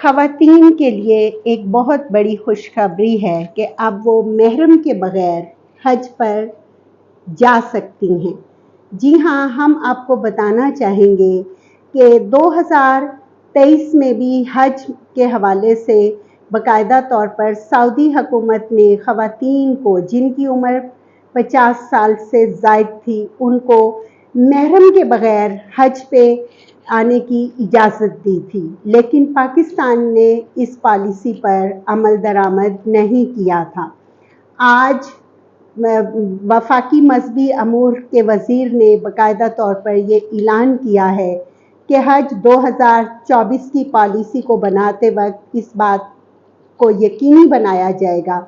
خواتین کے لیے ایک بہت بڑی خوشخبری ہے کہ اب وہ محرم کے بغیر حج پر جا سکتی ہیں۔ جی ہاں، ہم آپ کو بتانا چاہیں گے کہ 2023 میں بھی حج کے حوالے سے باقاعدہ طور پر سعودی حکومت نے خواتین کو جن کی عمر 50 سال سے زائد تھی ان کو محرم کے بغیر حج پہ آنے کی اجازت دی تھی، لیکن پاکستان نے اس پالیسی پر عمل درآمد نہیں کیا تھا۔ آج وفاقی مذہبی امور کے وزیر نے باقاعدہ طور پر یہ اعلان کیا ہے کہ حج 2024 کی پالیسی کو بناتے وقت اس بات کو یقینی بنایا جائے گا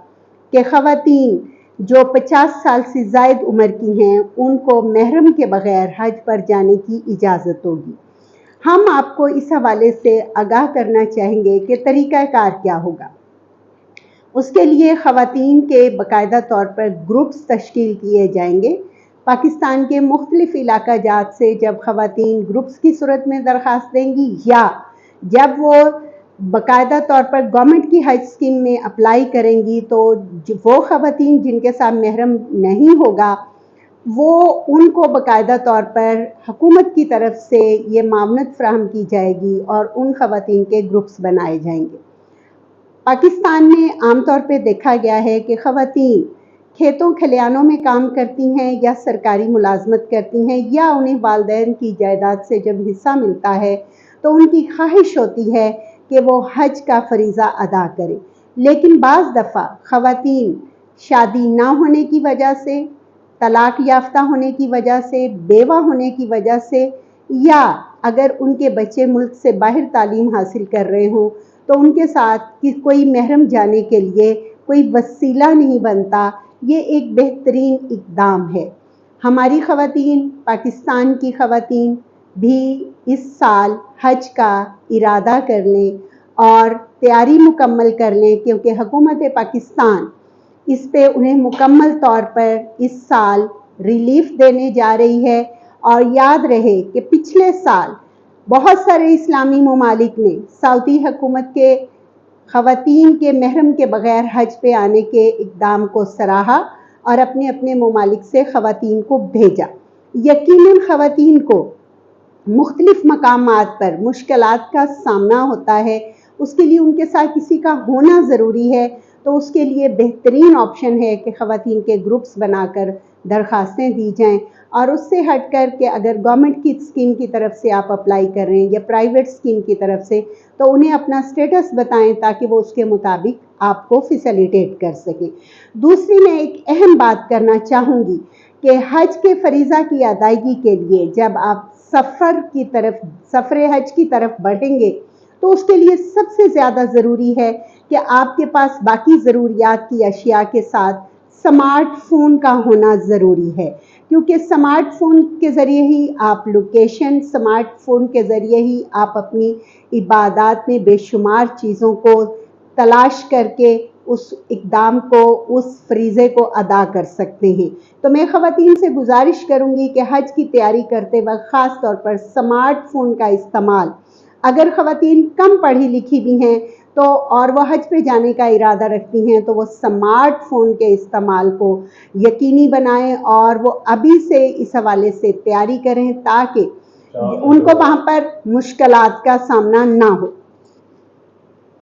کہ خواتین جو 50 سال سے زائد عمر کی ہیں ان کو محرم کے بغیر حج پر جانے کی اجازت ہوگی۔ ہم آپ کو اس حوالے سے آگاہ کرنا چاہیں گے کہ طریقہ کار کیا ہوگا۔ اس کے لیے خواتین کے باقاعدہ طور پر گروپس تشکیل کیے جائیں گے۔ پاکستان کے مختلف علاقہ جات سے جب خواتین گروپس کی صورت میں درخواست دیں گی یا جب وہ باقاعدہ طور پر گورنمنٹ کی حج اسکیم میں اپلائی کریں گی تو وہ خواتین جن کے ساتھ محرم نہیں ہوگا وہ ان کو باقاعدہ طور پر حکومت کی طرف سے یہ معاونت فراہم کی جائے گی اور ان خواتین کے گروپس بنائے جائیں گے۔ پاکستان میں عام طور پہ دیکھا گیا ہے کہ خواتین کھیتوں کھلیانوں میں کام کرتی ہیں یا سرکاری ملازمت کرتی ہیں یا انہیں والدین کی جائیداد سے جب حصہ ملتا ہے تو ان کی خواہش ہوتی ہے کہ وہ حج کا فریضہ ادا کریں، لیکن بعض دفعہ خواتین شادی نہ ہونے کی وجہ سے، طلاق یافتہ ہونے کی وجہ سے، بیوہ ہونے کی وجہ سے یا اگر ان کے بچے ملک سے باہر تعلیم حاصل کر رہے ہوں تو ان کے ساتھ کوئی محرم جانے کے لیے کوئی وسیلہ نہیں بنتا۔ یہ ایک بہترین اقدام ہے۔ ہماری خواتین، پاکستان کی خواتین بھی اس سال حج کا ارادہ کر لیں اور تیاری مکمل کر لیں، کیونکہ حکومت پاکستان اس پہ انہیں مکمل طور پر اس سال ریلیف دینے جا رہی ہے۔ اور یاد رہے کہ پچھلے سال بہت سارے اسلامی ممالک نے سعودی حکومت کے خواتین کے محرم کے بغیر حج پہ آنے کے اقدام کو سراہا اور اپنے اپنے ممالک سے خواتین کو بھیجا۔ یقیناً خواتین کو مختلف مقامات پر مشکلات کا سامنا ہوتا ہے، اس کے لیے ان کے ساتھ کسی کا ہونا ضروری ہے، تو اس کے لیے بہترین آپشن ہے کہ خواتین کے گروپس بنا کر درخواستیں دی جائیں، اور اس سے ہٹ کر کے اگر گورنمنٹ کی اسکیم کی طرف سے آپ اپلائی کر رہے ہیں یا پرائیویٹ اسکیم کی طرف سے تو انہیں اپنا سٹیٹس بتائیں تاکہ وہ اس کے مطابق آپ کو فیسیلیٹیٹ کر سکیں۔ دوسری میں ایک اہم بات کرنا چاہوں گی کہ حج کے فریضہ کی ادائیگی کے لیے جب آپ سفر حج کی طرف بڑھیں گے تو اس کے لیے سب سے زیادہ ضروری ہے کہ آپ کے پاس باقی ضروریات کی اشیاء کے ساتھ سمارٹ فون کا ہونا ضروری ہے، کیونکہ سمارٹ فون کے ذریعے ہی آپ لوکیشن، سمارٹ فون کے ذریعے ہی آپ اپنی عبادات میں بے شمار چیزوں کو تلاش کر کے اس اقدام کو، اس فریضے کو ادا کر سکتے ہیں۔ تو میں خواتین سے گزارش کروں گی کہ حج کی تیاری کرتے وقت خاص طور پر سمارٹ فون کا استعمال، اگر خواتین کم پڑھی لکھی بھی ہیں تو اور وہ حج پہ جانے کا ارادہ رکھتی ہیں تو وہ سمارٹ فون کے استعمال کو یقینی بنائیں اور وہ ابھی سے اس حوالے سے تیاری کریں تاکہ ان کو وہاں پر مشکلات کا سامنا نہ ہو۔